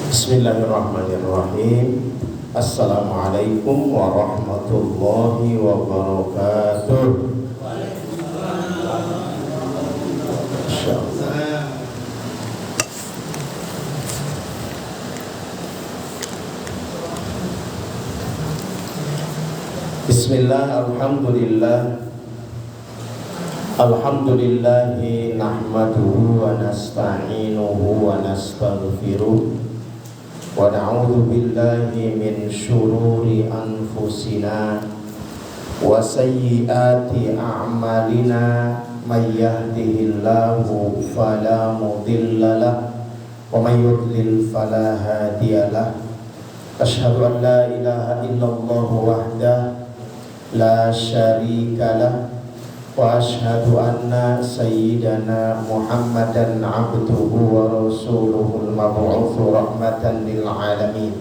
Bismillahirrahmanirrahim. Assalamualaikum warahmatullahi wabarakatuh. Bismillah, alhamdulillah. Alhamdulillahi nahmaduhu wa nasta'inuhu wa nastaghfiruh. Wa na'udzu billahi min syururi anfusina wa sayyiati a'malina may yahdihillahu fala mudilla lahu wa may yudlil fala hadiya lahu. Asyhadu an la ilaha illallah wahdahu la syarika lahu wa asyhadu anna sayyidana Muhammadan abduhu wa rasuluhul mab'utsu rahmatan lil alamin.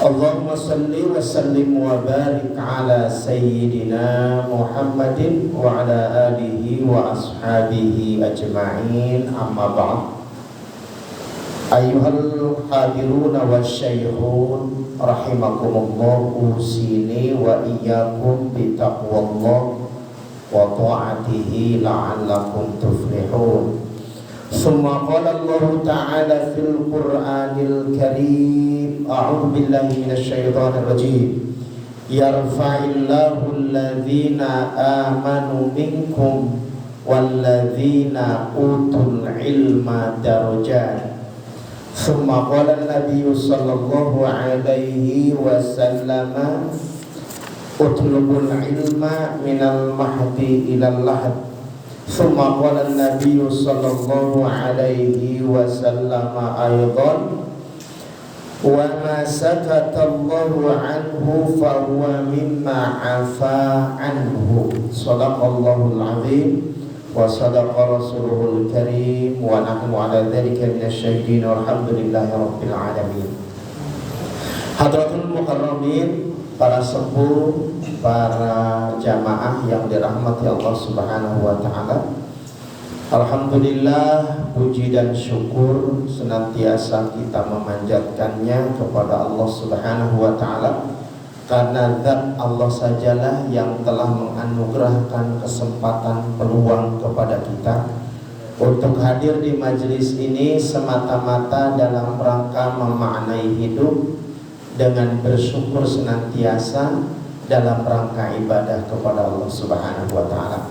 Allahumma salli wa sallim wa barik ala sayyidina Muhammadin wa ala alihi wa ashabihi ajma'in, amma ba'd. Ayyuhal hadiruna wasyaykhun rahimakumullah, usini wa iyyakum bitaqwallah wa ta'atihi la'allakum tuflihun. Summa qala Allah ta'ala fil Qur'anil Karim, a'udzu billahi minasy syaithanir rajim. Yarfa'illahu alladhina amanu minkum walladhina utul ilma darajat. Summa qala an-nabiyyu sallallahu alaihi wasallam, utlubul ilma minal mahdi ilal lahad. Summa qala an-nabiyyu sallallahu alaihi wasallam aidan, wa ma sakata Allahu anhu fa huwa mimma afa anhu. Shadaqallahul azim wa sadaqa rasuluhul karim wa nahnu ala dzalika minasyahidin walhamdulillahi rabbil alamin. Hadratul mukarramin, para sepuh, para jamaah yang dirahmati Allah Subhanahu wa taala. Alhamdulillah, puji dan syukur senantiasa kita memanjatkannya kepada Allah Subhanahu wa taala, karena zat Allah sajalah yang telah menganugerahkan kesempatan peluang kepada kita untuk hadir di majelis ini semata-mata dalam rangka memaknai hidup dengan bersyukur senantiasa dalam rangka ibadah kepada Allah Subhanahu wa taala.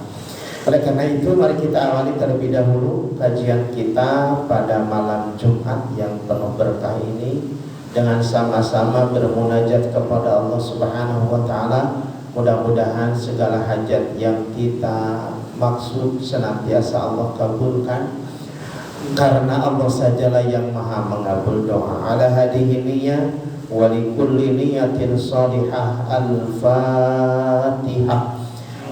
Oleh karena itu, mari kita awali terlebih dahulu kajian kita pada malam Jumat yang penuh berkah ini dengan sama-sama bermunajat kepada Allah Subhanahu wa taala. Mudah-mudahan segala hajat yang kita maksud senantiasa Allah kabulkan, karena Allah sajalah yang maha mengabul doa. Ala hadhihi niyyah wa likulli niyatin salihah. Al-Fatihah.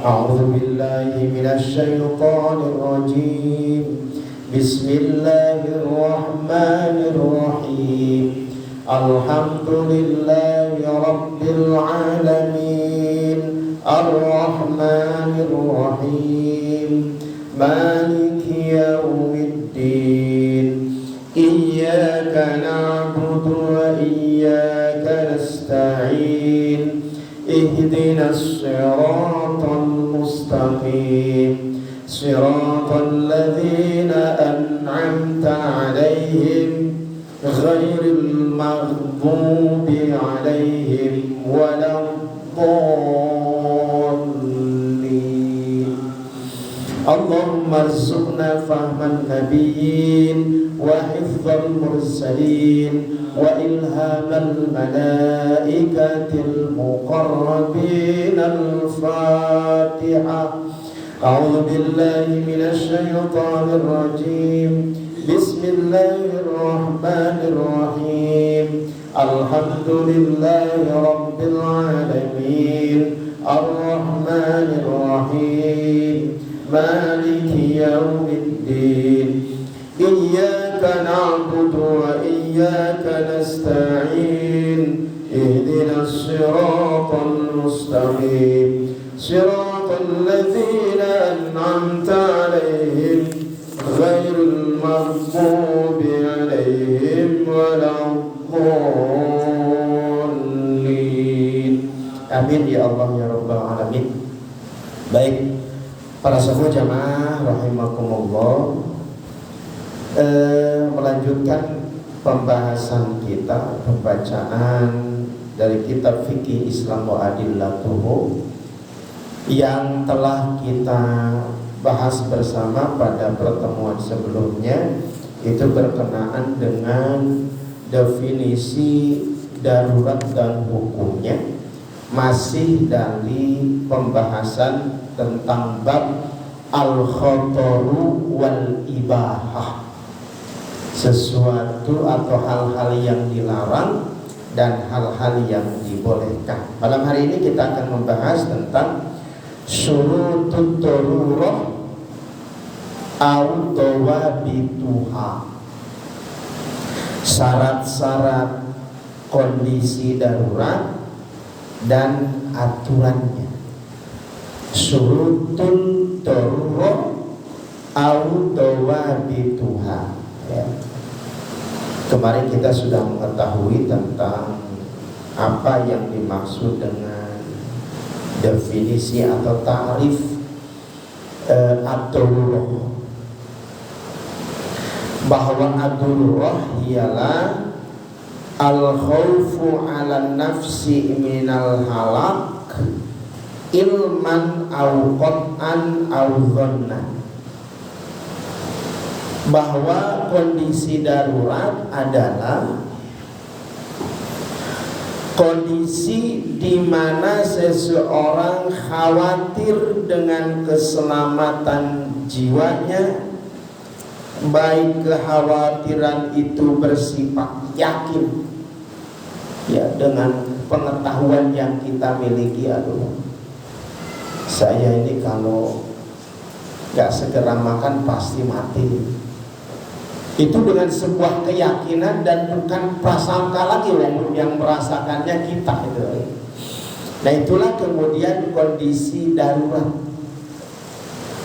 A'udzu billahi minasy syaithanir rajim. Bismillahirrahmanirrahim. Alhamdulillahi rabbil alamin. Ar-Rahmanir Rahim. Maliki yaumiddin. Iyyaka na'budu wa iyyaka nasta'in. Ihdinas siratal mustaqim. Siratal ladzina an'amta 'alaihim ghairil maghdubi 'alaihim waladdallin. Allahumma arzuqna fahman nabiyyin wa hifdzal mursalin wa ilhamal malaikatil muqarrabin. Al-Fatihah. A'udzu billahi minasy syaithanir rajim. Bismillahirrahmanirrahim. Alhamdulillahi rabbil alamin. Ar-Rahmanir Rahim. Maliki yaumiddin. Iyyaka na'budu wa iyyaka nasta'in. Ihdinas siratal mustaqim. Siratal ladzina an'amta 'alaihim ghairil maghdubi 'alaihim ولا الضالين. Amin ya Allah ya Rabbal Alamin. Baik, para sahabat jamaah rahimakumullah, melanjutkan pembahasan kita, pembacaan dari kitab Fikih Islam wa Adillatuhu yang telah kita bahas bersama pada pertemuan sebelumnya. Itu berkenaan dengan definisi darurat dan hukumnya, masih dari pembahasan tentang bab al-khotoru wal ibahah, sesuatu atau hal-hal yang dilarang dan hal-hal yang dibolehkan. Malam hari ini kita akan membahas tentang syurutut darurah au dawabituha, syarat-syarat kondisi darurat dan aturannya. Syurutun darurah au dawabituha, ya. Kemarin kita sudah mengetahui tentang apa yang dimaksud dengan definisi atau ta'rif ad-darurah, bahwa ad-darurah ialah al-khawfu 'ala nafsi minal halak ilman au qat'an au dhannan, bahwa kondisi darurat adalah kondisi di mana seseorang khawatir dengan keselamatan jiwanya, baik kekhawatiran itu bersifat yakin, ya, dengan pengetahuan yang kita miliki, aduh, saya ini kalau gak segera makan pasti mati. Itu dengan sebuah keyakinan dan bukan prasangka lagi yang merasakannya kita itu. Nah, itulah kemudian kondisi darurat.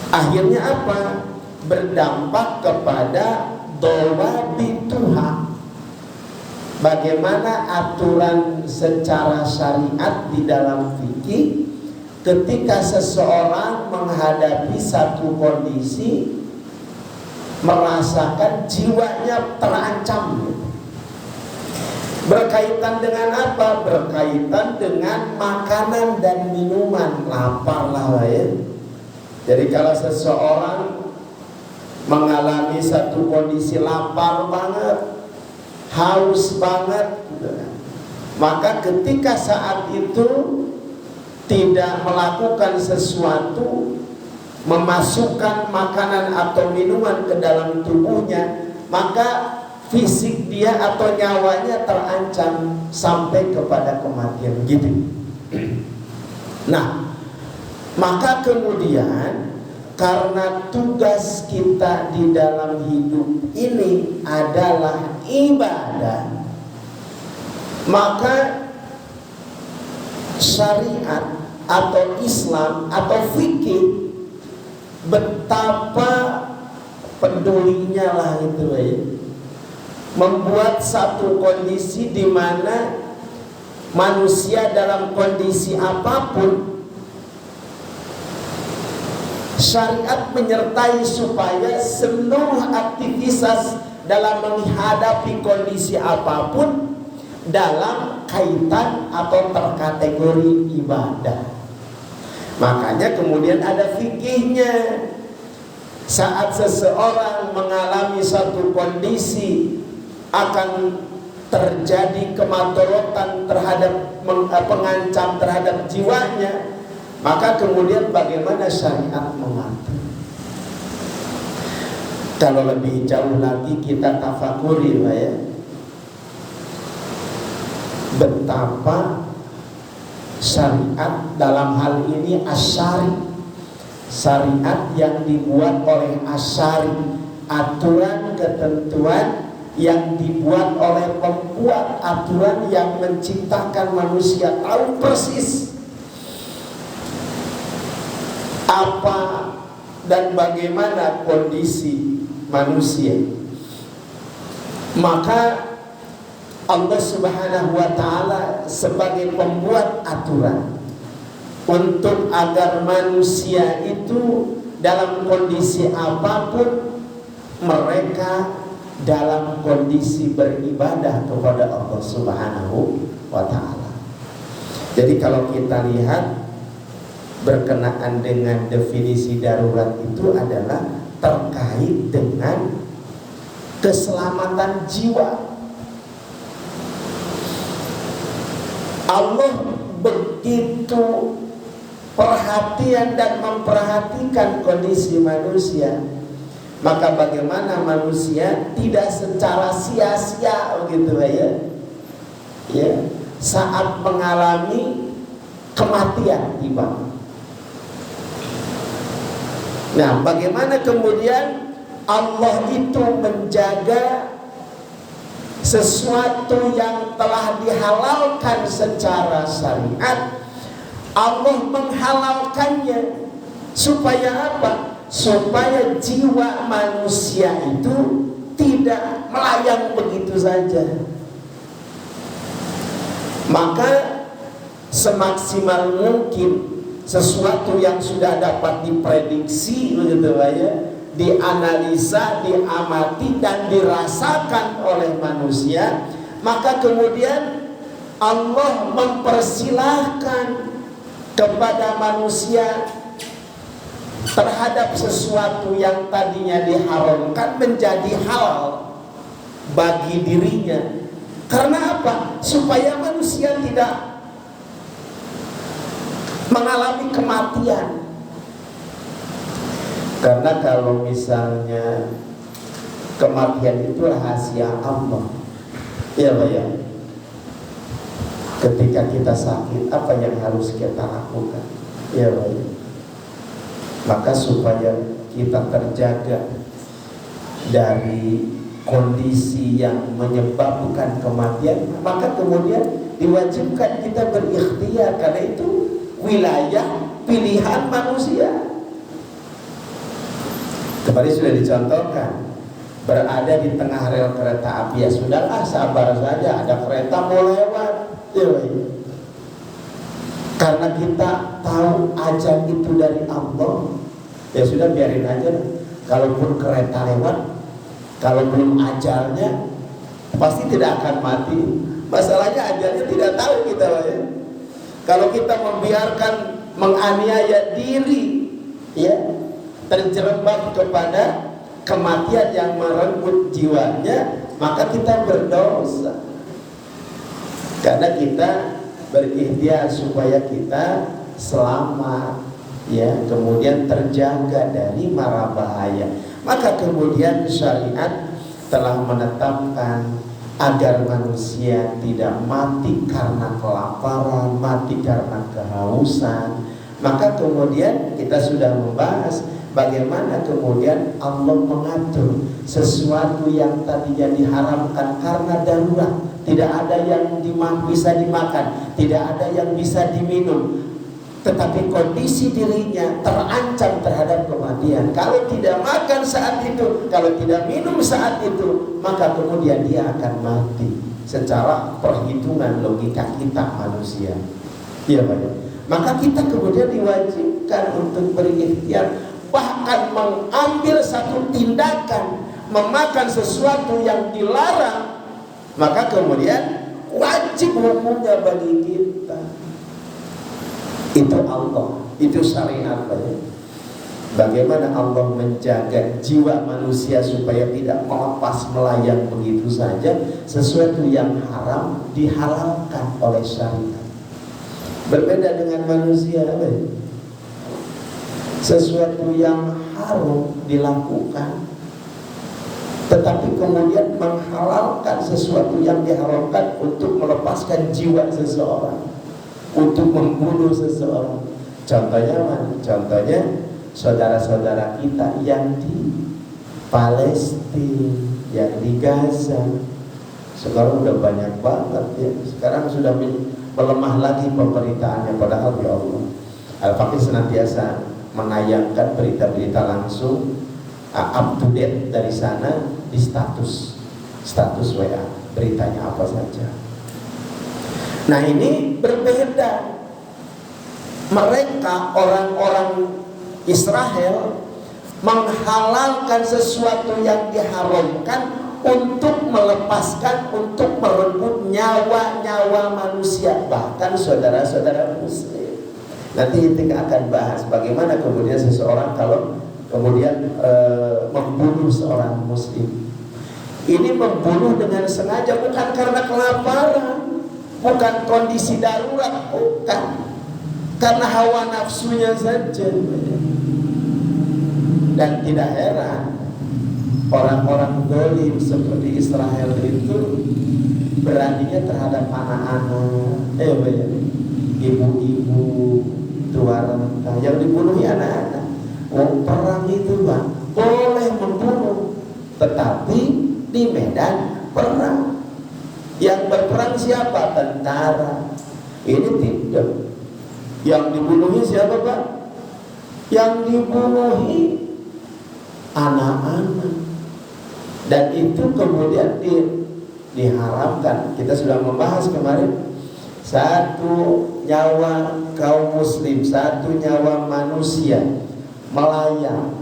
Akhirnya apa? Berdampak kepada dawabituha, bagaimana aturan secara syariat di dalam fikih ketika seseorang menghadapi satu kondisi, merasakan jiwanya terancam. Berkaitan dengan apa? Berkaitan dengan makanan dan minuman. Lapar lah, ya. Jadi kalau seseorang mengalami satu kondisi lapar banget, haus banget, maka ketika saat itu tidak melakukan sesuatu, memasukkan makanan atau minuman ke dalam tubuhnya, maka fisik dia atau nyawanya terancam sampai kepada kematian, gitu. Nah, maka kemudian karena tugas kita di dalam hidup ini adalah ibadah, maka syariat atau Islam atau fikih betapa pedulinya lah itu, ya, membuat satu kondisi di mana manusia dalam kondisi apapun, syariat menyertai supaya seluruh aktivitas dalam menghadapi kondisi apapun dalam kaitan atau terkategori ibadah. Makanya kemudian ada fikihnya. Saat seseorang mengalami satu kondisi akan terjadi kemadharatan terhadap pengancam terhadap jiwanya, maka kemudian bagaimana syariat mengatur. Kalau lebih jauh lagi kita tafakuri, ya, betapa syariat dalam hal ini asyari, syariat yang dibuat oleh asyari, aturan ketentuan yang dibuat oleh pembuat aturan yang menciptakan manusia, tahu persis apa dan bagaimana kondisi manusia. Maka Allah Subhanahu wa ta'ala sebagai pembuat aturan untuk agar manusia itu dalam kondisi apapun mereka dalam kondisi beribadah kepada Allah Subhanahu wa ta'ala. Jadi kalau kita lihat berkenaan dengan definisi darurat itu adalah terkait dengan keselamatan jiwa. Allah begitu perhatian dan memperhatikan kondisi manusia, maka bagaimana manusia tidak secara sia-sia begitu ya, saat mengalami kematian tiba. Nah, bagaimana kemudian Allah itu menjaga sesuatu yang telah dihalalkan secara syariat, Allah menghalalkannya supaya apa? Supaya jiwa manusia itu tidak melayang begitu saja. Maka semaksimal mungkin sesuatu yang sudah dapat diprediksi begitu ya, dianalisa, diamati dan dirasakan oleh manusia, maka kemudian Allah mempersilahkan kepada manusia terhadap sesuatu yang tadinya diharamkan menjadi halal bagi dirinya. Karena apa? Supaya manusia tidak mengalami kematian. Karena kalau misalnya kematian itu rahasia Allah, ya Pak ya. Ketika kita sakit, apa yang harus kita lakukan? Ya Pak ya. Maka supaya kita terjaga dari kondisi yang menyebabkan kematian, maka kemudian diwajibkan kita berikhtiar, karena itu wilayah pilihan manusia. Kemarin sudah dicontohkan, berada di tengah rel kereta api, ya sudahlah, sabar saja, ada kereta mau lewat ya. Karena kita tahu ajal itu dari Allah, ya sudah biarin aja. Kalaupun kereta lewat, kalau belum ajalnya pasti tidak akan mati. Masalahnya ajalnya tidak tahu kita ya. Kalau kita membiarkan menganiaya diri, ya, terjerembab kepada kematian yang merenggut jiwanya, maka kita berdosa. Karena kita berikhtiar supaya kita selamat, ya, kemudian terjaga dari mara bahaya. Maka kemudian syariat telah menetapkan agar manusia tidak mati karena kelaparan, mati karena kehausan. Maka kemudian kita sudah membahas bagaimana kemudian Allah mengatur sesuatu yang tadinya diharamkan karena darurat. Tidak ada yang bisa dimakan, tidak ada yang bisa diminum, tetapi kondisi dirinya terancam terhadap kematian. Kalau tidak makan saat itu, kalau tidak minum saat itu, maka kemudian dia akan mati secara perhitungan logika kita manusia. Iya Pak. Maka kita kemudian diwajibkan untuk berikhtiar, bahkan mengambil satu tindakan, memakan sesuatu yang dilarang, maka kemudian wajib hukumnya bagi kita. Itu Allah, itu syariat. Bagaimana Allah menjaga jiwa manusia supaya tidak melepas melayang begitu saja. Sesuatu yang haram dihalalkan oleh syariat. Berbeda dengan manusia, sesuatu yang haram dilakukan, tetapi kemudian menghalalkan sesuatu yang diharamkan untuk melepaskan jiwa seseorang, untuk membunuh seseorang. Contohnya mana? Contohnya saudara-saudara kita yang di Palestina, yang di Gaza. Sekarang udah banyak banget ya. Sekarang sudah melemah lagi pemberitaannya, padahal ya Allah, Al-Faqih senantiasa menayangkan berita-berita langsung up to date dari sana di status WA. beritanya apa saja. Nah ini berbeda. Mereka orang-orang Israel menghalalkan sesuatu yang diharamkan untuk melepaskan, untuk merebut nyawa-nyawa manusia, bahkan saudara-saudara muslim. Nanti kita akan bahas bagaimana kemudian seseorang kalau kemudian membunuh seorang muslim. Ini membunuh dengan sengaja, bukan karena kelaparan, bukan kondisi darurat, bukan, karena hawa nafsunya saja. Dan tidak heran orang-orang zalim seperti Israel itu beraninya terhadap anak-anak, ibu-ibu, tua renta, yang dibunuhi anak-anak. Oh, perang itu Bang, boleh membunuh, tetapi di medan perang. Yang berperang siapa? Tentara. Ini tidak. Yang dibunuhi siapa Pak? Yang dibunuhi anak-anak. Dan itu kemudian diharamkan. Kita sudah membahas kemarin, satu nyawa kaum muslim, satu nyawa manusia melayang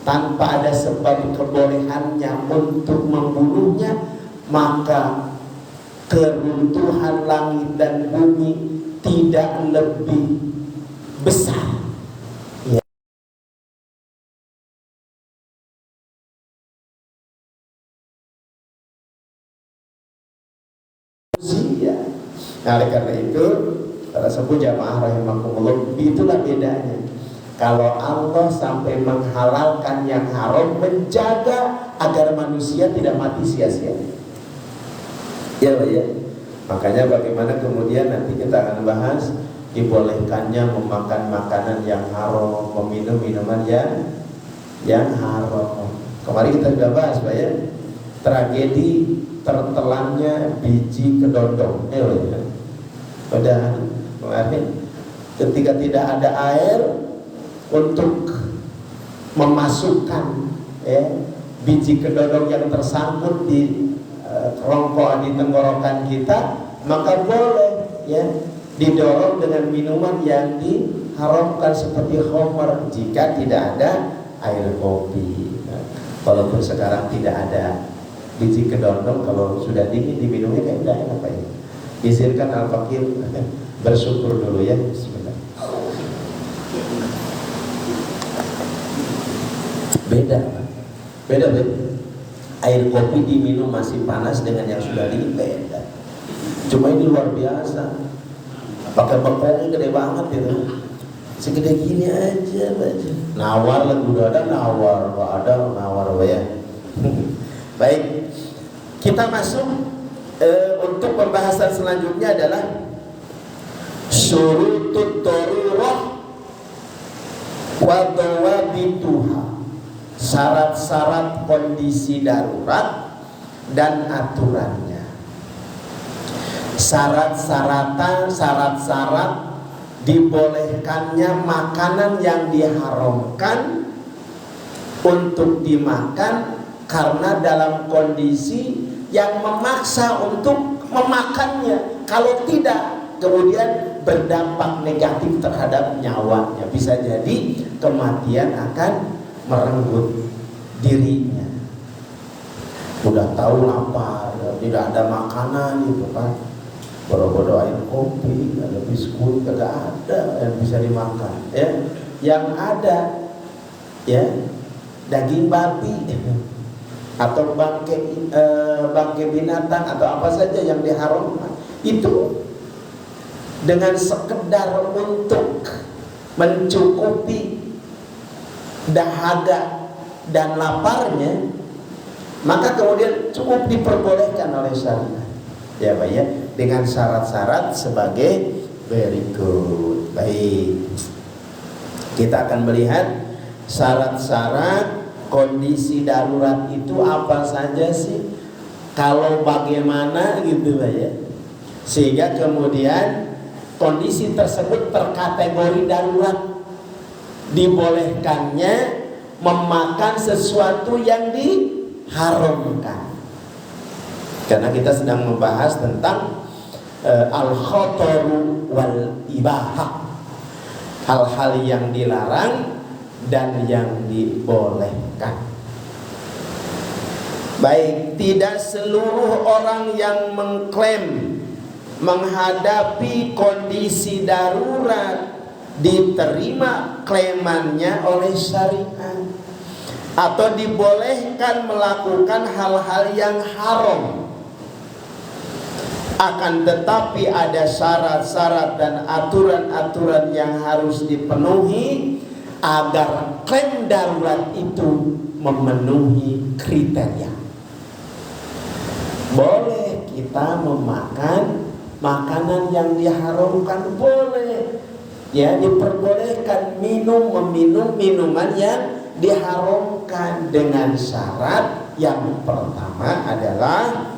tanpa ada sebab kebolehannya untuk membunuhnya, maka keruntuhan langit dan bumi tidak lebih besar. Nah, oleh karena itu, para sepuh jamaah rahimakumullah, itulah bedanya. Kalau Allah sampai menghalalkan yang haram, menjaga agar manusia tidak mati sia-sia. Ya Pak ya. Makanya bagaimana kemudian nanti kita akan bahas dibolehkannya memakan makanan yang haram, meminum minuman yang haram. Kemarin kita sudah bahas Pak ya, tragedi tertelannya biji kedondong. Ya. Pada kemarin ketika tidak ada air untuk memasukkan biji kedondong yang tersangkut di kerongkongan di tenggorokan kita, maka boleh didorong dengan minuman yang diharamkan seperti khamar jika tidak ada air kopi. Walaupun sekarang tidak ada biji kedondong, kalau sudah dingin diminumnya kayak udah enak Pak ya. Izinkan Al-Fakir bersyukur dulu ya. Bismillah. Beda. Air kopi diminum masih panas dengan yang sudah dingin beda. Cuma ini luar biasa. Pakai bekongnya gede banget itu. Segede gini aja. Nawar lah, udah ada nawar, ya. Baik, kita masuk untuk pembahasan selanjutnya adalah syurutut darurah wa dawabituha, syarat-syarat kondisi darurat dan aturannya. Syarat-syarat dibolehkannya makanan yang diharamkan untuk dimakan karena dalam kondisi yang memaksa untuk memakannya. Kalau tidak, kemudian berdampak negatif terhadap nyawanya. Bisa jadi kematian akan merenggut dirinya. Udah tahu lapar, tidak ada makanan itu kan, bodo-bodo air kopi, ada biskuit, tidak ada yang bisa dimakan. Yang ada daging babi atau bangkai binatang atau apa saja yang diharamkan, itu dengan sekedar untuk mencukupi dahaga dan laparnya, maka kemudian cukup diperbolehkan oleh syariat. Ya Pak ya, dengan syarat-syarat sebagai berikut. Baik, kita akan melihat syarat-syarat kondisi darurat itu apa saja sih, kalau bagaimana gitu Pak ya, sehingga kemudian kondisi tersebut terkategori darurat, dibolehkannya memakan sesuatu yang diharamkan. Karena kita sedang membahas tentang al-khataru wal ibahah, hal-hal yang dilarang dan yang dibolehkan. Baik, tidak seluruh orang yang mengklaim menghadapi kondisi darurat diterima klaimannya oleh syariat atau dibolehkan melakukan hal-hal yang haram. Akan tetapi ada syarat-syarat dan aturan-aturan yang harus dipenuhi agar klaim darurat itu memenuhi kriteria. Boleh kita memakan makanan yang diharamkan, boleh. Ya, diperbolehkan meminum minuman yang diharamkan dengan syarat yang pertama adalah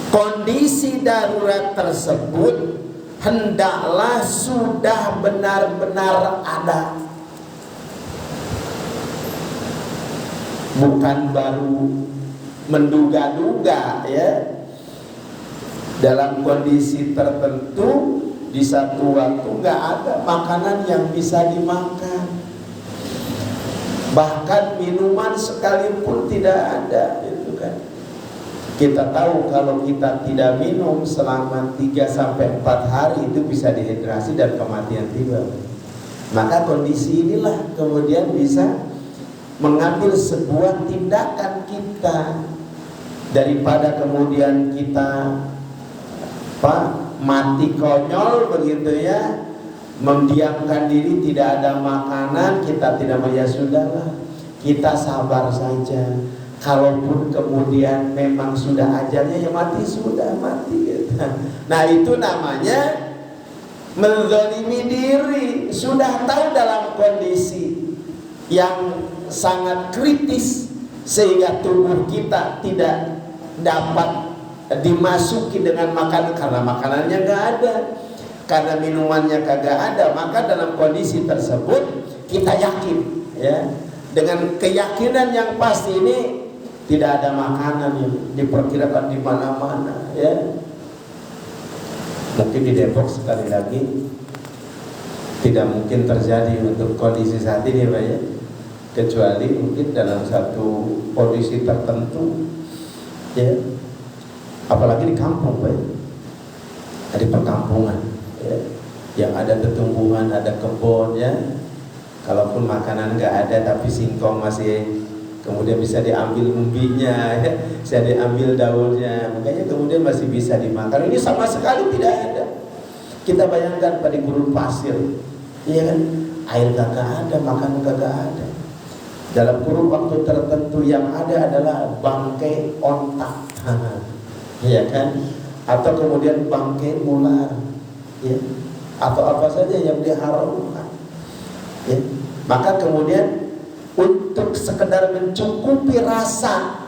kondisi darurat tersebut hendaklah sudah benar-benar ada, bukan baru menduga-duga. Ya, dalam kondisi tertentu di satu waktu nggak ada makanan yang bisa dimakan, bahkan minuman sekalipun tidak ada, itu kan. Kita tahu kalau kita tidak minum selama 3-4 hari itu bisa dehidrasi dan kematian tiba. Maka kondisi inilah kemudian bisa mengambil sebuah tindakan kita, daripada kemudian kita mati konyol begitu ya, mendiamkan diri, tidak ada makanan, kita tidak, ya sudahlah, kita sabar saja. Kalaupun kemudian memang sudah ajalnya, ya mati, sudah mati gitu. Nah itu namanya menzalimi diri. Sudah tahu dalam kondisi yang sangat kritis sehingga tubuh kita tidak dapat dimasuki dengan makanan karena makanannya nggak ada, karena minumannya kagak ada. Maka dalam kondisi tersebut kita yakin, ya, dengan keyakinan yang pasti ini tidak ada makanan yang diperkirakan di mana-mana. Ya, mungkin di Depok sekali lagi tidak mungkin terjadi untuk kondisi saat ini, Pak, ya, kecuali mungkin dalam satu kondisi tertentu, ya. Apalagi di kampung, Pak, di perkampungan, ya, yang ada tumbuhan, ada kebun, ya. Kalaupun makanan nggak ada, tapi singkong masih kemudian bisa diambil umbinya, ya, bisa diambil daunnya, makanya kemudian masih bisa dimakan. Ini sama sekali tidak ada. Kita bayangkan pada gurun pasir, ya kan, air kagak ada, makanan kagak ada. Dalam kurun waktu tertentu yang ada adalah bangkai ontak, ya kan, atau kemudian bangkai ular, ya, atau apa saja yang diharamkan, ya. Maka kemudian untuk sekedar mencukupi rasa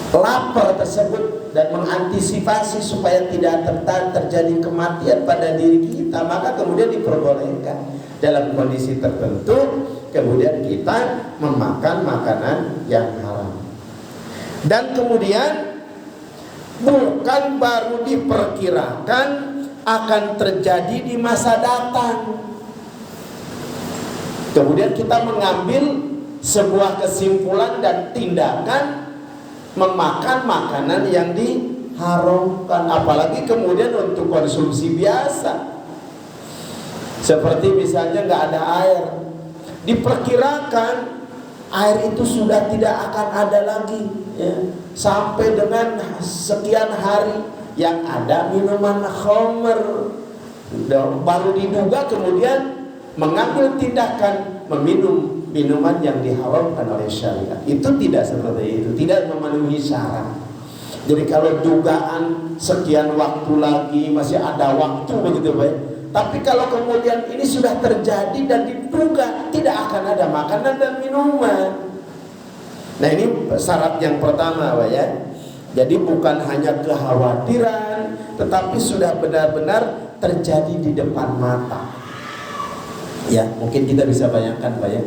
lapar tersebut dan mengantisipasi supaya tidak terjadi kematian pada diri kita, maka kemudian diperbolehkan dalam kondisi tertentu kemudian kita memakan makanan yang haram. Dan kemudian bukan baru diperkirakan akan terjadi di masa datang, kemudian kita mengambil sebuah kesimpulan dan tindakan memakan makanan yang diharamkan, apalagi kemudian untuk konsumsi biasa. Seperti misalnya nggak ada air, diperkirakan air itu sudah tidak akan ada lagi, ya, sampai dengan sekian hari, yang ada minuman khamr. Baru diduga kemudian mengambil tindakan meminum minuman yang diharamkan oleh syariat. Itu tidak seperti itu, tidak memenuhi syarat. Jadi kalau dugaan sekian waktu lagi, masih ada waktu begitu, baik. Tapi kalau kemudian ini sudah terjadi dan diduga tidak akan ada makanan dan minuman, nah ini syarat yang pertama, Pak, ya. Jadi bukan hanya kekhawatiran, tetapi sudah benar-benar terjadi di depan mata. Ya, mungkin kita bisa bayangkan, Pak, ya,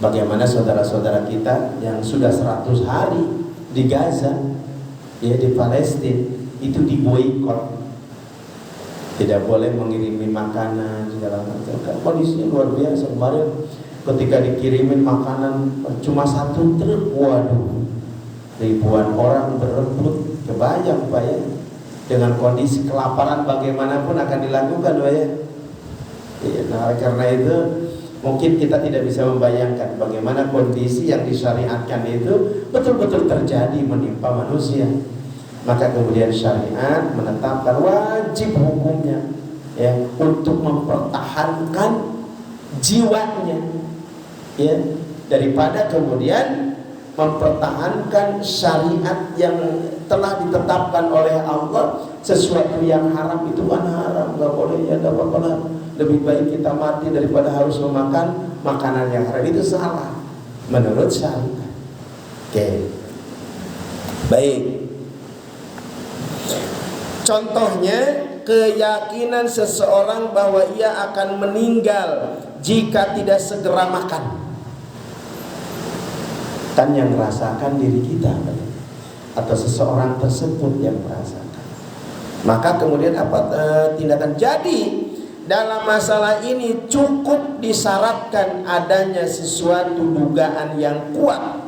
bagaimana saudara-saudara kita yang sudah 100 hari di Gaza ya di Palestina itu diboikot, tidak boleh mengirimi makanan segala macam. Kan kondisinya luar biasa. Kemarin ketika dikirimin makanan cuma 1 truk, waduh, ribuan orang berebut. Kebayang Pak ya, dengan kondisi kelaparan bagaimanapun akan dilakukan Pak ya. Nah karena itu mungkin kita tidak bisa membayangkan bagaimana kondisi yang disyariatkan itu betul-betul terjadi menimpa manusia. Maka kemudian syariat menetapkan wajib hukumnya ya untuk mempertahankan jiwanya ya, daripada kemudian mempertahankan syariat yang telah ditetapkan oleh Allah. Sesuatu yang haram itu kan haram, nggak boleh ya, nggak apa-apa, lebih baik kita mati daripada harus memakan makanan yang haram. Itu salah menurut syariat. Oke, baik. Contohnya keyakinan seseorang bahwa ia akan meninggal jika tidak segera makan. Kan yang merasakan diri kita atau seseorang tersebut yang merasakan. Maka kemudian apa tindakan? Jadi dalam masalah ini cukup disyaratkan adanya sesuatu dugaan yang kuat,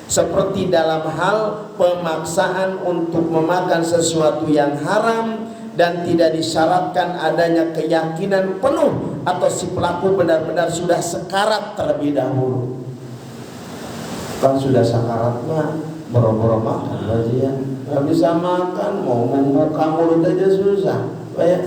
seperti dalam hal pemaksaan untuk memakan sesuatu yang haram, dan tidak disyaratkan adanya keyakinan penuh atau si pelaku benar-benar sudah sekarat terlebih dahulu. Kan sudah sakarat mah boro-boro makan aja ya, nggak bisa makan, mau membuka mulut aja susah ya.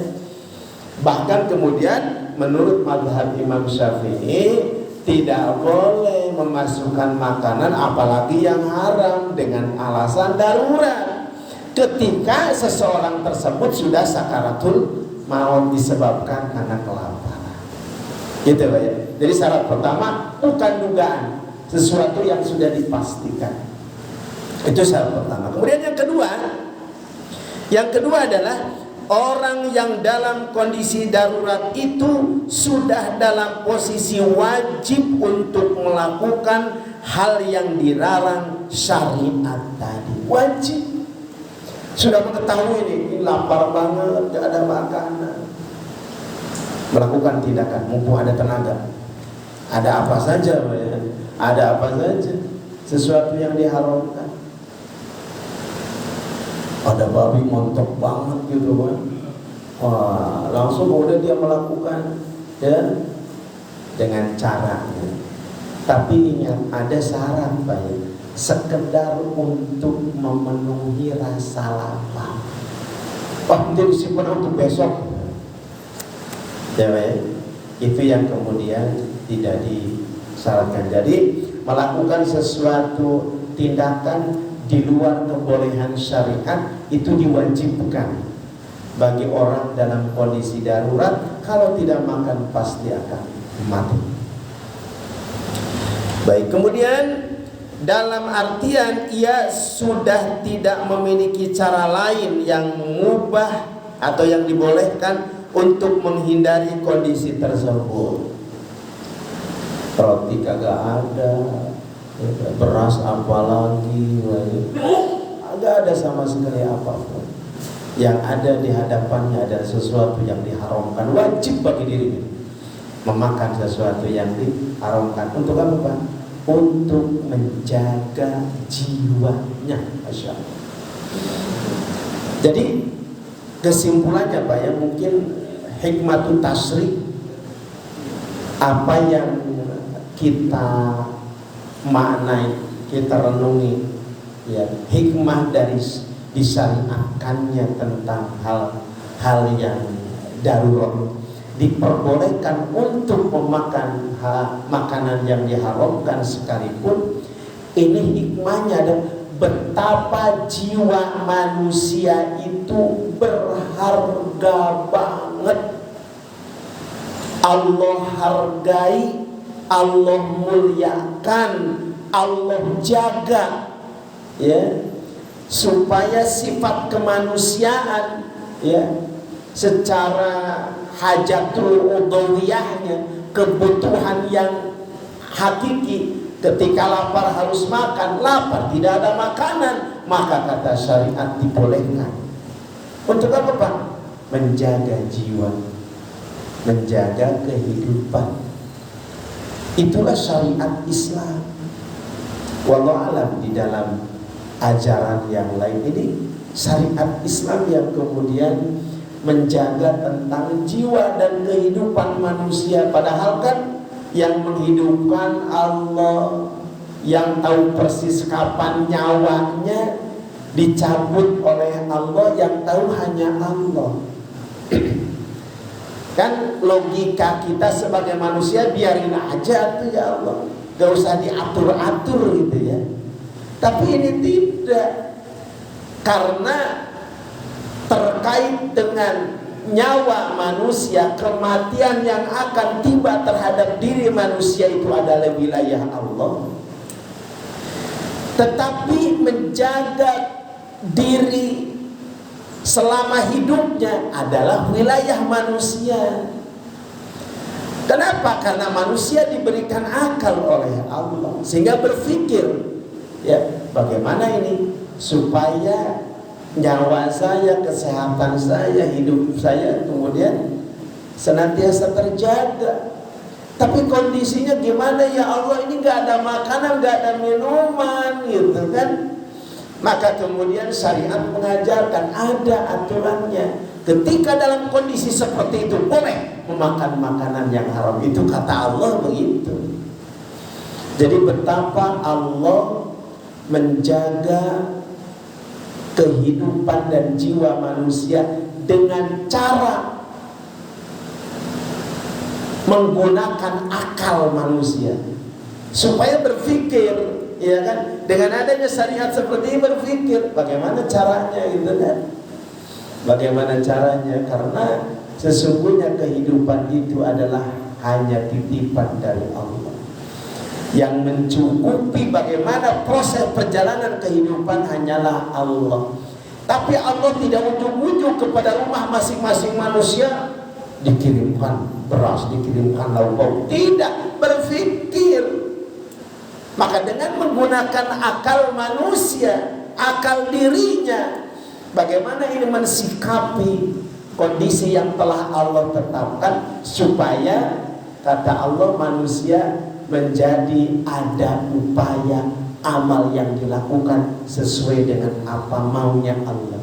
Bahkan kemudian menurut mazhab Imam Syafi'i tidak boleh memasukkan makanan apalagi yang haram dengan alasan darurat ketika seseorang tersebut sudah sakaratul maut disebabkan karena kelaparan. Gitu Pak ya. Jadi syarat pertama bukan dugaan, sesuatu yang sudah dipastikan. Itu syarat pertama. Kemudian yang kedua adalah orang yang dalam kondisi darurat itu sudah dalam posisi wajib untuk melakukan hal yang dilarang syariat tadi. Wajib. Sudah mengetahui ini lapar banget, gak ada makanan, melakukan tindakan mumpung ada tenaga. Ada apa saja, ada apa saja, sesuatu yang diharamkan. Ada babi montok banget gitu kan, wah langsung udah dia melakukan ya dengan caranya. Tapi ingat ada syarat Pak ya, sekedar untuk memenuhi rasa lapar. Wah dia disimpan untuk besok ya Pak ya. Itu yang kemudian tidak disyaratkan. Jadi melakukan sesuatu tindakan di luar kebolehan syariat itu diwajibkan bagi orang dalam kondisi darurat. Kalau tidak makan pasti akan mati. Baik, kemudian dalam artian ia sudah tidak memiliki cara lain yang mubah atau yang dibolehkan untuk menghindari kondisi tersebut. Roti kagak ada, beras apalagi, agak ada sama sekali apapun. Yang ada di hadapannya adalah sesuatu yang diharamkan. Wajib bagi dirinya memakan sesuatu yang diharamkan. Untuk apa Pak? Untuk menjaga jiwanya. Masya Allah. Jadi kesimpulannya Pak ya, mungkin hikmatut tasyri, apa yang kita maknai, kita renungi ya, hikmah dari disyariatkannya tentang hal-hal yang darurat, diperbolehkan untuk memakan makanan yang diharamkan sekalipun. Ini hikmahnya dan betapa jiwa manusia itu berharga banget. Allah hargai, Allah muliakan, Allah jaga ya, supaya sifat kemanusiaan ya secara hajatul udhawiyahnya, kebutuhan yang hakiki, ketika lapar harus makan, lapar tidak ada makanan maka kata syariat dibolehkan. Untuk apa Pak? Menjaga jiwa, menjaga kehidupan. Itulah syariat Islam. Wallahu alam, di dalam ajaran yang lain ini syariat Islam yang kemudian menjaga tentang jiwa dan kehidupan manusia. Padahal kan yang menghidupkan Allah, yang tahu persis kapan nyawanya dicabut oleh Allah, yang tahu hanya Allah. Kan logika kita sebagai manusia, biarin aja tuh ya Allah, gak usah diatur-atur gitu ya. Tapi ini tidak, karena terkait dengan nyawa manusia, kematian yang akan tiba terhadap diri manusia itu adalah wilayah Allah. Tetapi menjaga diri selama hidupnya adalah wilayah manusia. Kenapa? Karena manusia diberikan akal oleh Allah, sehingga berpikir, ya bagaimana ini supaya nyawa saya, kesehatan saya, hidup saya kemudian senantiasa terjaga. Tapi kondisinya gimana ya Allah, ini gak ada makanan, gak ada minuman gitu kan. Maka kemudian syariat mengajarkan ada aturannya. Ketika dalam kondisi seperti itu boleh memakan makanan yang haram. Itu kata Allah begitu. Jadi betapa Allah menjaga kehidupan dan jiwa manusia dengan cara menggunakan akal manusia supaya berpikir. Ya kan, dengan adanya syariat seperti ini berpikir bagaimana caranya gitu kan. Bagaimana caranya? Karena sesungguhnya kehidupan itu adalah hanya titipan dari Allah. Yang mencukupi bagaimana proses perjalanan kehidupan hanyalah Allah. Tapi Allah tidak ujung-ujung kepada rumah masing-masing manusia dikirimkan beras, dikirimkan lauk. Tidak, berpikir. Maka dengan menggunakan akal manusia, akal dirinya, bagaimana ini mensikapi kondisi yang telah Allah tetapkan, supaya kata Allah manusia menjadi ada upaya amal yang dilakukan sesuai dengan apa maunya Allah.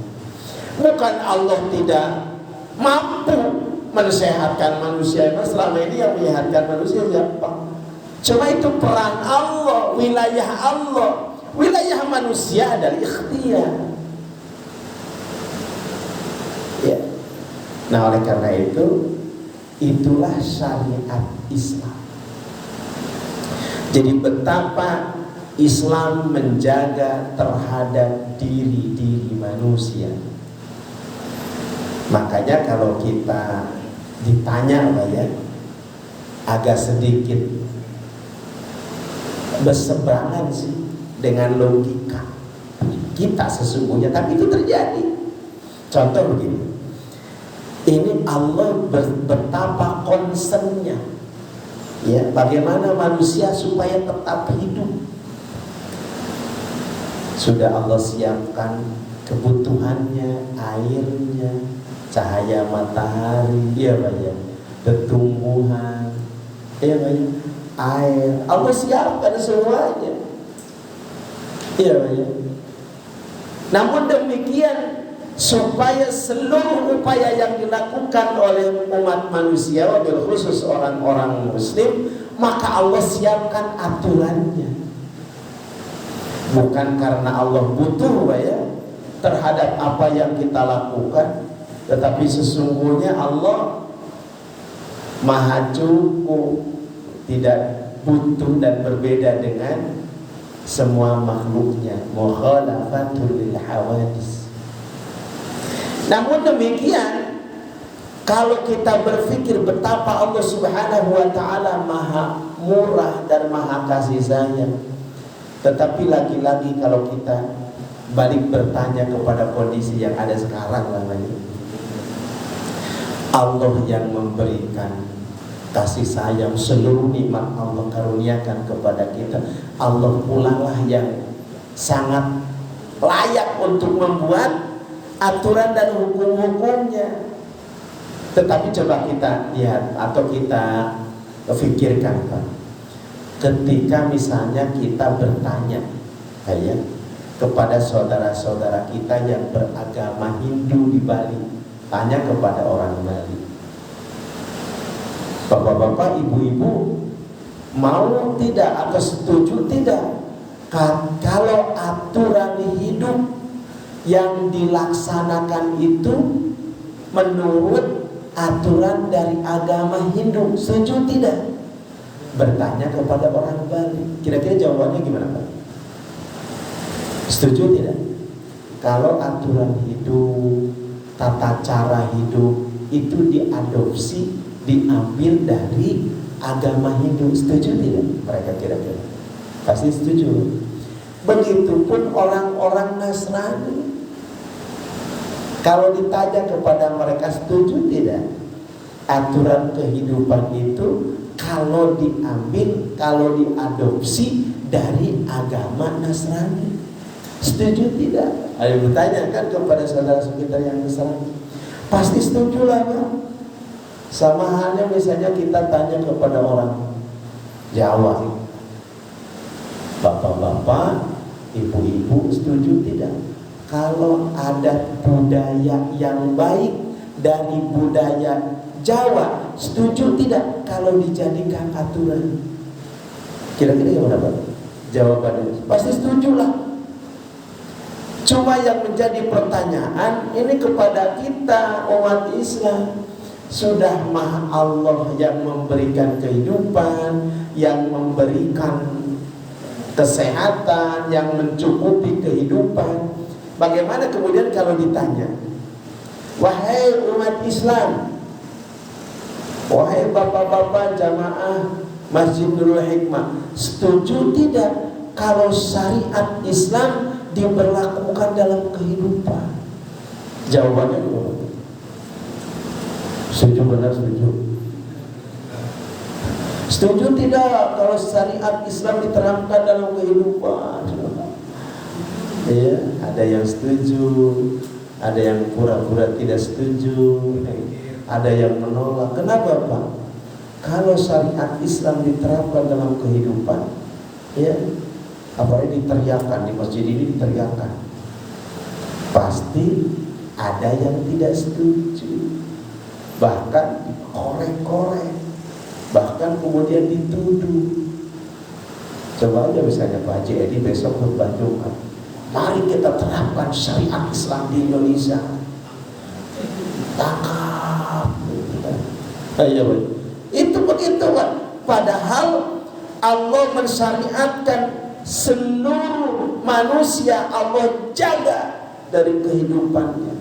Bukan Allah tidak mampu mensehatkan manusia. Selama ini yang menyehatkan manusia siapa? Cuma itu peran Allah, wilayah Allah. Wilayah manusia adalah ikhtiar. Ya. Nah oleh karena itu, itulah syariat Islam. Jadi betapa Islam menjaga terhadap diri-diri manusia. Makanya kalau kita ditanya Pak ya, agak sedikit berseberangan sih dengan logika kita sesungguhnya, tapi itu terjadi. Contoh begini, ini Allah betapa concernnya, ya, bagaimana manusia supaya tetap hidup. Sudah Allah siapkan kebutuhannya, airnya, cahaya matahari, ya Pak ya, tumbuhan, ya Pak ya, air, Allah siapkan semuanya. Iya ya. Namun demikian, supaya seluruh upaya yang dilakukan oleh umat manusia, wabil khusus orang-orang muslim, maka Allah siapkan aturannya. Bukan karena Allah butuh ya terhadap apa yang kita lakukan, tetapi sesungguhnya Allah maha cukup, tidak butuh dan berbeda dengan semua makhluknya. Mukhalafatul lil hawadis. Namun demikian, kalau kita berpikir betapa Allah Subhanahu wa ta'ala maha murah dan maha kasih sayang, tetapi lagi-lagi kalau kita balik bertanya kepada kondisi yang ada sekarang namanya, Allah yang memberikan kasih sayang, seluruh nikmat Allah karuniakan kepada kita. Allah pulalah yang sangat layak untuk membuat aturan dan hukum-hukumnya. Tetapi coba kita lihat atau kita pikirkan, Pak. Ketika misalnya kita bertanya kepada saudara-saudara kita yang beragama Hindu di Bali, tanya kepada orang Bali, bapak-bapak, ibu-ibu, mau tidak atau setuju tidak kalau aturan hidup yang dilaksanakan itu menurut aturan dari agama Hindu? Setuju tidak? Bertanya kepada orang Bali. Kira-kira jawabannya gimana, Pak? Setuju tidak? Kalau aturan hidup, tata cara hidup itu diadopsi, diambil dari agama Hindu, setuju tidak? Mereka kira-kira pasti setuju. Begitupun orang-orang Nasrani. Kalau ditanya kepada mereka, setuju tidak aturan kehidupan itu kalau diambil, kalau diadopsi dari agama Nasrani? Setuju tidak? Ayo bertanyakan kepada saudara sekitar yang Nasrani. Pasti setuju lah, Pak. Sama halnya misalnya kita tanya kepada orang Jawa, bapak-bapak, ibu-ibu, setuju tidak kalau ada budaya yang baik dari budaya Jawa? Setuju tidak kalau dijadikan aturan? Kira-kira gimana, Pak? Jawabannya pasti setuju lah. Cuma yang menjadi pertanyaan ini kepada kita umat Islam, sudah Maha Allah yang memberikan kehidupan, yang memberikan kesehatan, yang mencukupi kehidupan. Bagaimana kemudian kalau ditanya, wahai umat Islam, wahai bapak-bapak jamaah Masjid Nurul Hikmah, setuju tidak kalau syariat Islam diberlakukan dalam kehidupan? Jawabannya gimana? Setuju, benar setuju. Setuju tidak kalau syariat Islam diterapkan dalam kehidupan? Ya, ada yang setuju, ada yang pura-pura tidak setuju, ada yang menolak. Kenapa, Pak? Kalau syariat Islam diterapkan dalam kehidupan, ya, apalagi diteriakan di masjid ini, diteriakan, pasti ada yang tidak setuju, bahkan dikorek-korek, bahkan kemudian dituduh. Coba aja misalnya Pak Haji Edi besok khutbah Jumat, mari kita terapkan syariat Islam di Indonesia, tangkap. Ayo, itu begitu, Pak. Padahal Allah mensyariatkan seluruh manusia, Allah jaga dari kehidupannya,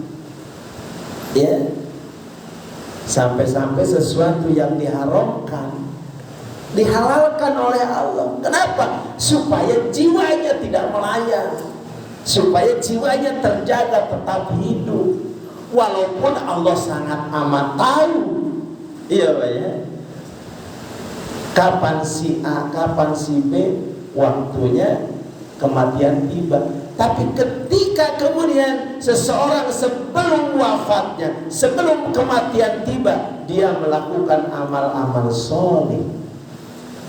ya. Sampai-sampai sesuatu yang diharamkan dihalalkan oleh Allah. Kenapa? Supaya jiwanya tidak melayang, supaya jiwanya terjaga tetap hidup. Walaupun Allah sangat amat tahu, iya Pak ya, kapan si A, kapan si B waktunya kematian tiba. Tapi ketika kemudian seseorang sebelum wafatnya, sebelum kematian tiba, dia melakukan amal-amal soleh,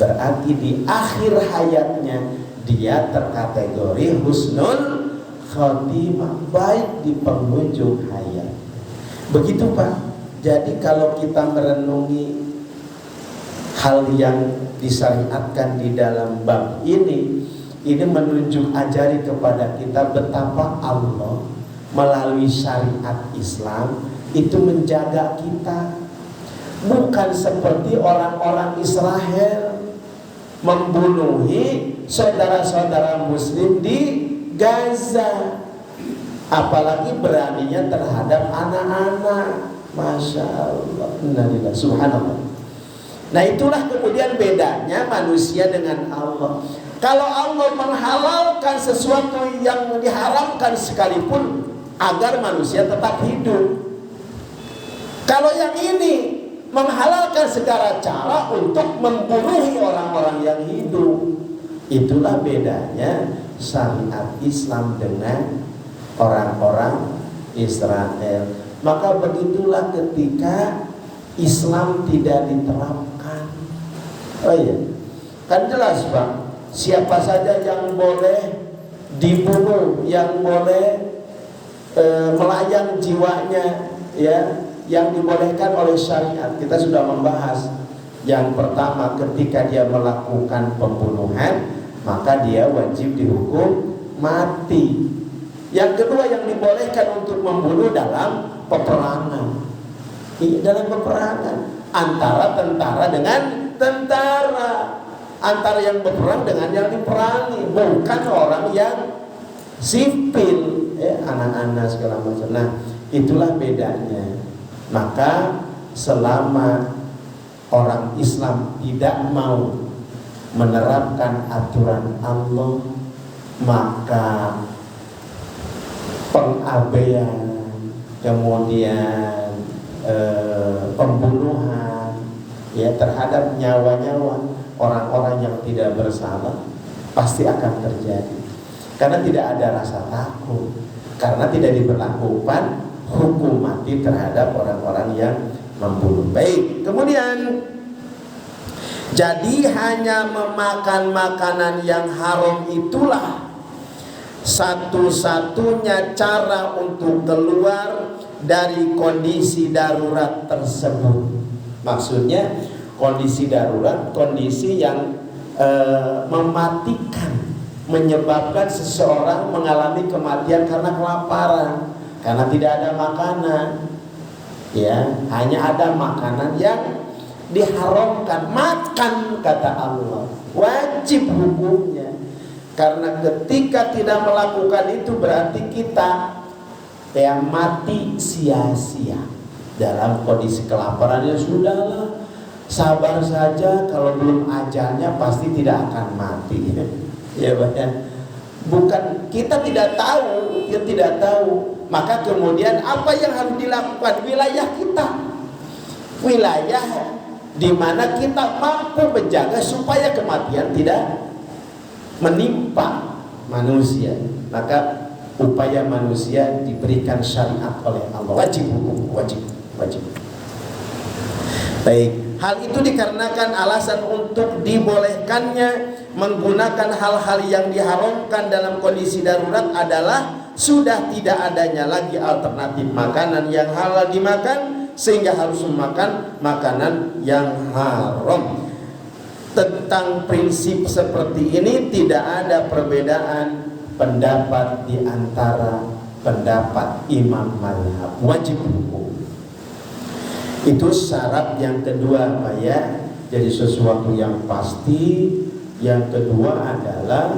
berarti di akhir hayatnya dia terkategori husnul khotimah, baik di penghujung hayat. Begitu Pak. Jadi kalau kita merenungi hal yang disyariatkan di dalam bab ini menunjuk ajari kepada kita betapa Allah melalui syariat Islam itu menjaga kita. Bukan seperti orang-orang Israel membunuhi saudara-saudara muslim di Gaza, apalagi beraninya terhadap anak-anak. Masya Allah, innalillahi, subhanallah. Nah itulah kemudian bedanya manusia dengan Allah. Kalau Allah menghalalkan sesuatu yang diharamkan sekalipun agar manusia tetap hidup. Kalau yang ini menghalalkan segala cara untuk membunuhi orang-orang yang hidup. Itulah bedanya syariat Islam dengan orang-orang Israel. Maka begitulah ketika Islam tidak diterapkan. Oh iya, kan jelas Pak, siapa saja yang boleh dibunuh, yang boleh melayang jiwanya, ya, yang dibolehkan oleh syariat. Kita sudah membahas. Yang pertama, ketika dia melakukan pembunuhan, maka dia wajib dihukum mati. Yang kedua, yang dibolehkan untuk membunuh dalam peperangan. Dalam peperangan antara tentara dengan tentara, antara yang berperang dengan yang diperangi, bukan orang yang sipil, anak-anak segala macam. Nah, itulah bedanya. Maka selama orang Islam tidak mau menerapkan aturan Allah, maka pengabaian, kemudian pembunuhan, ya, terhadap nyawa-nyawa orang-orang yang tidak bersalah pasti akan terjadi. Karena tidak ada rasa takut, karena tidak diberlakukan hukum mati terhadap orang-orang yang membunuh. Baik, kemudian jadi hanya memakan makanan yang haram itulah satu-satunya cara untuk keluar dari kondisi darurat tersebut. Maksudnya kondisi darurat, kondisi yang mematikan, menyebabkan seseorang mengalami kematian karena kelaparan, karena tidak ada makanan. Ya, hanya ada makanan yang diharamkan, makan kata Allah, wajib hukumnya. Karena ketika tidak melakukan itu berarti kita yang mati sia-sia dalam kondisi kelaparan. Ya sudahlah, sabar saja, kalau belum ajalnya pasti tidak akan mati. Ya, bukan kita tidak tahu, kita tidak tahu. Maka kemudian apa yang harus dilakukan? Wilayah kita, wilayah di mana kita mampu menjaga supaya kematian tidak menimpa manusia. Maka upaya manusia diberikan syariat oleh Allah, wajib hukum, wajib. Baik, hal itu dikarenakan alasan untuk dibolehkannya menggunakan hal-hal yang diharamkan dalam kondisi darurat adalah sudah tidak adanya lagi alternatif makanan yang halal dimakan, sehingga harus memakan makanan yang haram. Tentang prinsip seperti ini tidak ada perbedaan pendapat di antara pendapat imam mazhab, wajib hukum. Itu syarat yang kedua Pak ya. Jadi sesuatu yang pasti. Yang kedua adalah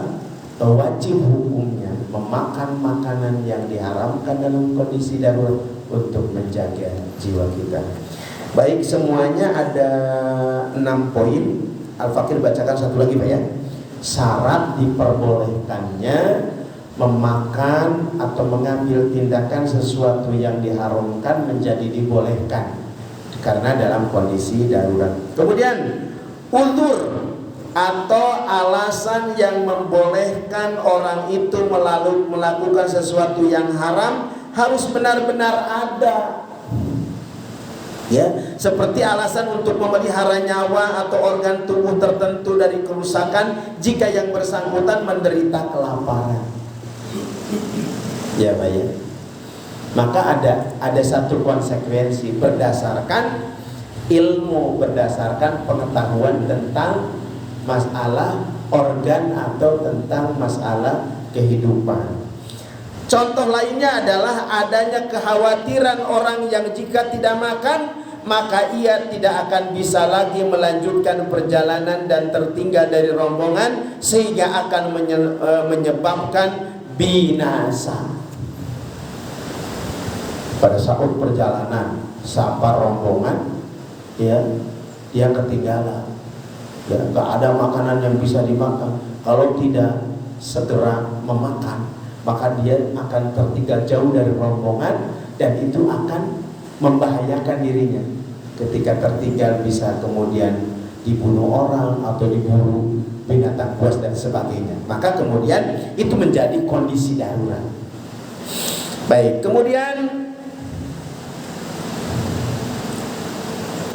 wajib hukumnya memakan makanan yang diharamkan dalam kondisi darurat untuk menjaga jiwa kita. Baik, semuanya ada 6 poin. Al-Fakir bacakan satu lagi Pak ya. Syarat diperbolehkannya memakan atau mengambil tindakan sesuatu yang diharamkan menjadi dibolehkan karena dalam kondisi darurat. Kemudian uzur atau alasan yang membolehkan orang itu melakukan sesuatu yang haram harus benar-benar ada. Ya, seperti alasan untuk memelihara nyawa atau organ tubuh tertentu dari kerusakan jika yang bersangkutan menderita kelaparan. Ya, Pak ya. Maka ada satu konsekuensi berdasarkan ilmu, berdasarkan pengetahuan tentang masalah organ atau tentang masalah kehidupan. Contoh lainnya adalah adanya kekhawatiran orang yang jika tidak makan maka ia tidak akan bisa lagi melanjutkan perjalanan dan tertinggal dari rombongan sehingga akan menyebabkan binasa. Pada saat perjalanan sampai rombongan, ya, dia ketinggalan. Ya, nggak ada makanan yang bisa dimakan. Kalau tidak segera memakan, maka dia akan tertinggal jauh dari rombongan dan itu akan membahayakan dirinya. Ketika tertinggal bisa kemudian dibunuh orang atau diburu binatang buas dan sebagainya. Maka kemudian itu menjadi kondisi darurat. Baik, kemudian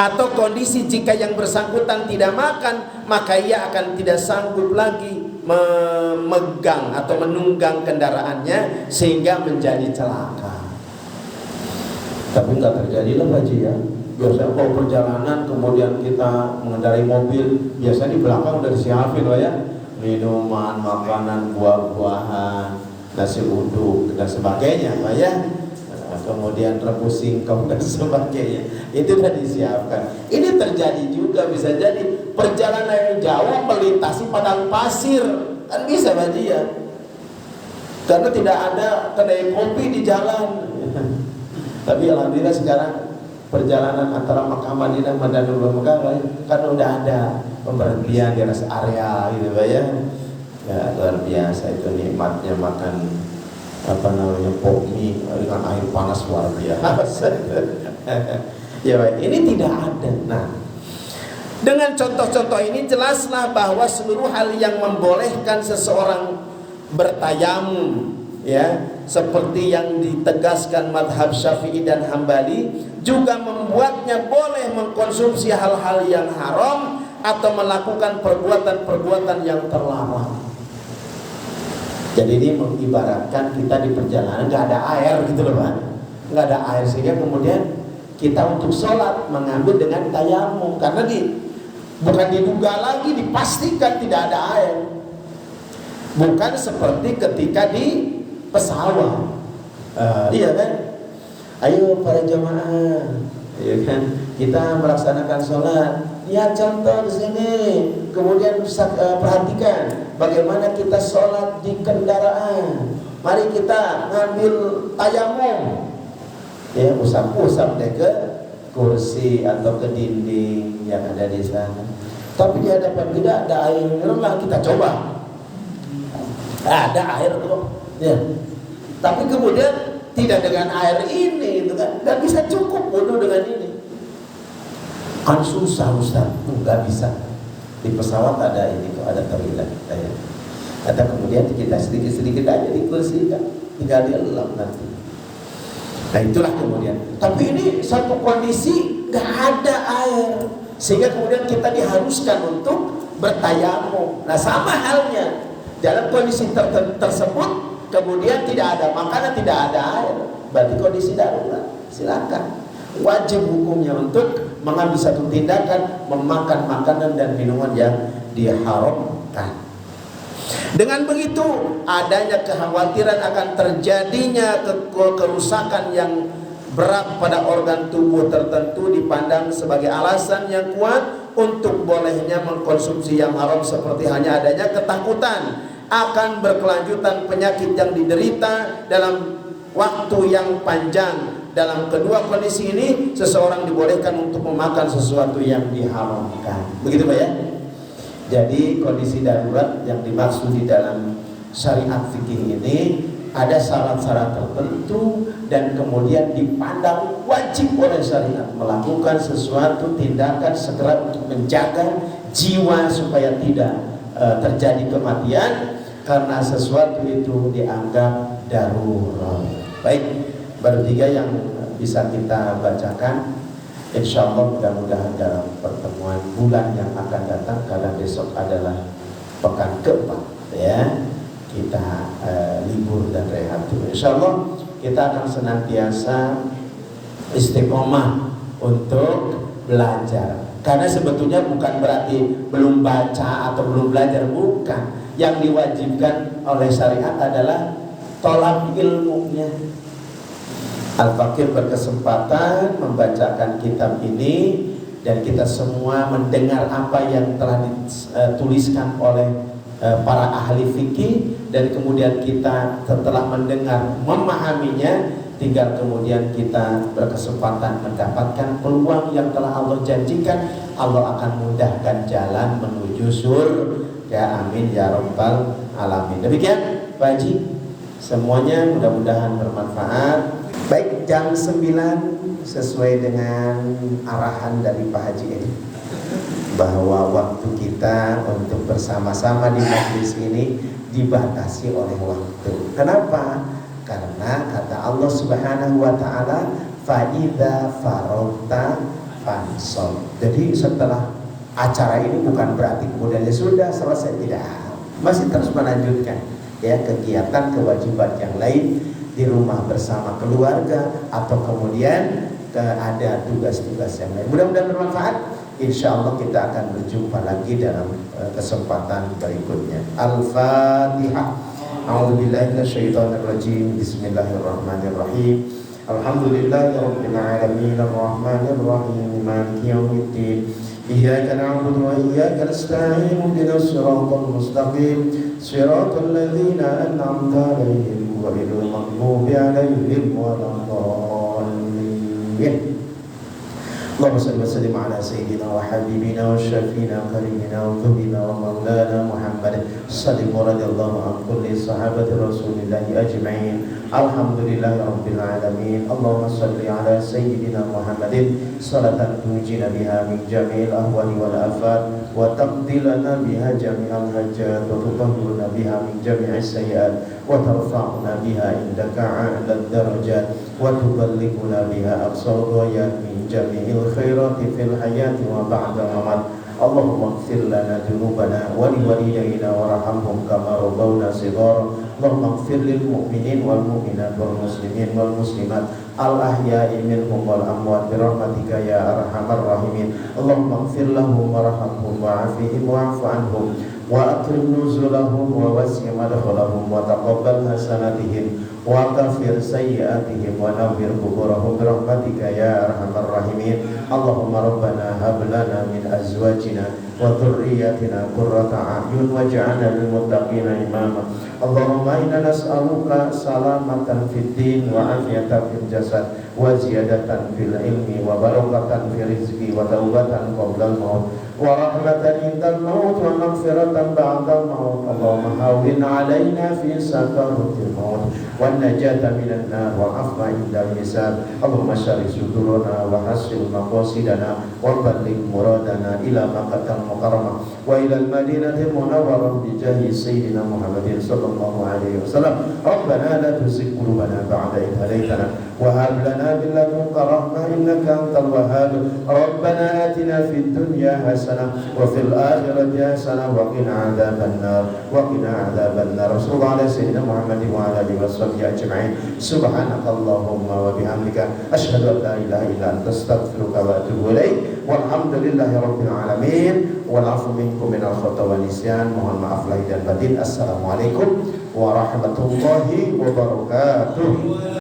atau kondisi jika yang bersangkutan tidak makan, maka ia akan tidak sanggup lagi memegang atau menunggang kendaraannya sehingga menjadi celaka. Tapi nggak terjadi lah Pak Haji ya. Biasanya kalau perjalanan kemudian kita mengendarai mobil, biasanya di belakang udah disiapin loh ya, minuman, makanan, buah-buahan, nasi uduk dan sebagainya Pak ya. Kemudian rebus singkong dan sebagainya, itu sudah disiapkan. Ini terjadi juga, bisa jadi perjalanan yang jauh melintasi padang pasir, kan bisa Pak Haji ya, karena tidak ada kedai kopi di jalan. Tapi alhamdulillah sekarang perjalanan antara Makkah Madinah Madinah Mekah kan udah ada pemberhentian di rest area gitu Pak ya. Ya luar biasa itu nikmatnya makan apa namanya pokmi dengan air panas luar biasa. Ya baik, ini tidak ada. Nah, dengan contoh-contoh ini jelaslah bahwa seluruh hal yang membolehkan seseorang bertayamum, ya, seperti yang ditegaskan madhab Syafi'i dan Hambali, juga membuatnya boleh mengkonsumsi hal-hal yang haram atau melakukan perbuatan-perbuatan yang terlarang. Jadi ini mengibaratkan kita di perjalanan nggak ada air gitu loh Pak, nggak ada air sehingga kemudian kita untuk sholat mengambil dengan tayamum, karena bukan diduga lagi, dipastikan tidak ada air. Bukan seperti ketika di pesawat, iya kan? Ayo para jamaah, iya kan? Kita melaksanakan sholat. Ya contoh di sini. Kemudian perhatikan bagaimana kita sholat di kendaraan. Mari kita ngambil tayamum. Ya usap-usap deh ke kursi atau ke dinding yang ada di sana. Tapi di hadapan kita ada air mineral, kita coba. Ada air kok. Ya. Tapi kemudian tidak dengan air ini, itu kan nggak bisa cukup wudu dengan ini. Kan susah Ustaz, nggak bisa. Di pesawat ada ini kok, ada toilet. Atau kemudian kita sedikit-sedikit aja di kursi kan, tinggal dielap nanti. Nah itulah kemudian. Tapi ini satu kondisi nggak ada air, sehingga kemudian kita diharuskan untuk bertayamum. Nah sama halnya dalam kondisi tersebut, kemudian tidak ada makanan, tidak ada air, berarti kondisi darurat. Silakan, wajib hukumnya untuk mengambil satu tindakan, memakan makanan dan minuman yang diharamkan. Dengan begitu, adanya kekhawatiran akan terjadinya kerusakan yang berat pada organ tubuh tertentu dipandang sebagai alasan yang kuat untuk bolehnya mengkonsumsi yang haram, seperti hanya adanya ketakutan akan berkelanjutan penyakit yang diderita dalam waktu yang panjang. Dalam kedua kondisi ini, seseorang dibolehkan untuk memakan sesuatu yang diharamkan. Begitu Pak ya? Jadi kondisi darurat yang dimaksud di dalam syariat fikih ini ada syarat-syarat tertentu dan kemudian dipandang wajib oleh syariat melakukan sesuatu tindakan segera untuk menjaga jiwa supaya tidak terjadi kematian karena sesuatu itu dianggap darurat. Baik, baru 3 yang bisa kita bacakan. Insya Allah mudah-mudahan dalam pertemuan bulan yang akan datang, karena besok adalah pekan keempat ya, kita libur dan rehat. Insya Allah kita akan senantiasa istiqomah untuk belajar, karena sebetulnya bukan berarti belum baca atau belum belajar, bukan. Yang diwajibkan oleh syariat adalah tolak ilmunya. Al-Fakir berkesempatan membacakan kitab ini dan kita semua mendengar apa yang telah dituliskan oleh para ahli fikih, dan kemudian kita setelah mendengar memahaminya, tinggal kemudian kita berkesempatan mendapatkan peluang yang telah Allah janjikan. Allah akan mudahkan jalan menuju surga. Amin ya rabbal alamin. Demikian Pak Haji, semuanya mudah-mudahan bermanfaat. Baik, jam 9 sesuai dengan arahan dari Pak Haji ini. bahwa waktu kita untuk bersama-sama di majelis ini dibatasi oleh waktu. Kenapa? Karena kata Allah Subhanahu wa taala, fa idza faragta fansab. Jadi setelah acara ini bukan berarti kemudian sudah selesai, tidak. Masih terus melanjutkan ya kegiatan kewajiban yang lain di rumah bersama keluarga atau kemudian ada tugas-tugas yang lain. Mudah-mudahan bermanfaat. Insya Allah kita akan berjumpa lagi dalam kesempatan berikutnya. Al-Fatihah. A'udzubillahi minasyaitonirrajim. Bismillahirrahmanirrahim. Alhamdulillahirabbil alamin arrahmanir rahim maliki yaumiddin. Iyyaka na'budu wa iyyaka nasta'in ihdinas siratal mustaqim siratal ladzina an'amta 'alaihim ghairil maghdubi 'alaihim waladdallin. اللهم صل وسلم على سيدنا وحبيبنا وشفينا وكريمنا وذنبنا ومولانا محمد صلى رضي الله عن كل صحابة رسول الله أجمعين. الحمد لله رب العالمين. اللهم صل على سيدنا محمد صلاة تنجينا بها من جميع الأهوال والآفات وتقضي لنا بها جميع الحاجات وتطهرنا بها من جميع السيئات وترفعنا بها عندك أعلى الدرجات وتبلغنا بها أقصى الغايات من جميع الخيرات في الحياة وبعد الممات. اللهم اغفر لنا ذنوبنا ولوالدينا وارحمهم كما ربونا صغارا. اللهم اغفر للمؤمنين والمؤمنات والمسلمين والمسلمات الأحياء منهم والأموات برحمتك يا أرحم الراحمين. اللهم اغفر لهم وارحمهم وعافهم واعف عنهم وأكرم نزلهم ووسع مدخلهم وتقبل حسناتهم وكفر سيئاتهم ونور قبورهم برحمتك يا أرحم الراحمين. اللهم ربنا هب لنا من أزواجنا وذرياتنا قرة أعين واجعلنا للمتقين إماما. اللهم إنا نسألك سلامة في الدين وعافية في الجسد وزيادة في العلم وبركة في الرزق وتوبة قبل الموت ورحمة عند الموت ومغفرة بعد الموت. اللهم هون علينا في سكرات الموت والنجاة من النار والعفو عند الحساب. اللهم اشرح صدورنا وحسن مقاصدنا وبلغ مرادنا إلى مكة المكرمة وإلى المدينة المنورة بجاه سيدنا محمد صلى الله عليه وسلم. ربنا لا تزغ قلوبنا بعد إذ هديتنا وهب لنا من لدنك رحمة إنك أنت الوهاب. ربنا آتنا في الدنيا حسنة وفي الآخرة حسنة وقنا عذاب النار صلى الله على سيدنا محمد وعلى آله وصحبه أجمعين. سبحانك اللهم وبحمدك أشهد أن لا إله إلا أنت أستغفرك وأتوب إليك والحمد لله رب العالمين والعفو منكم من الخطأ والنسيان. Mohon maaf lahir dan batin. Assalamualaikum warahmatullahi wabarakatuh.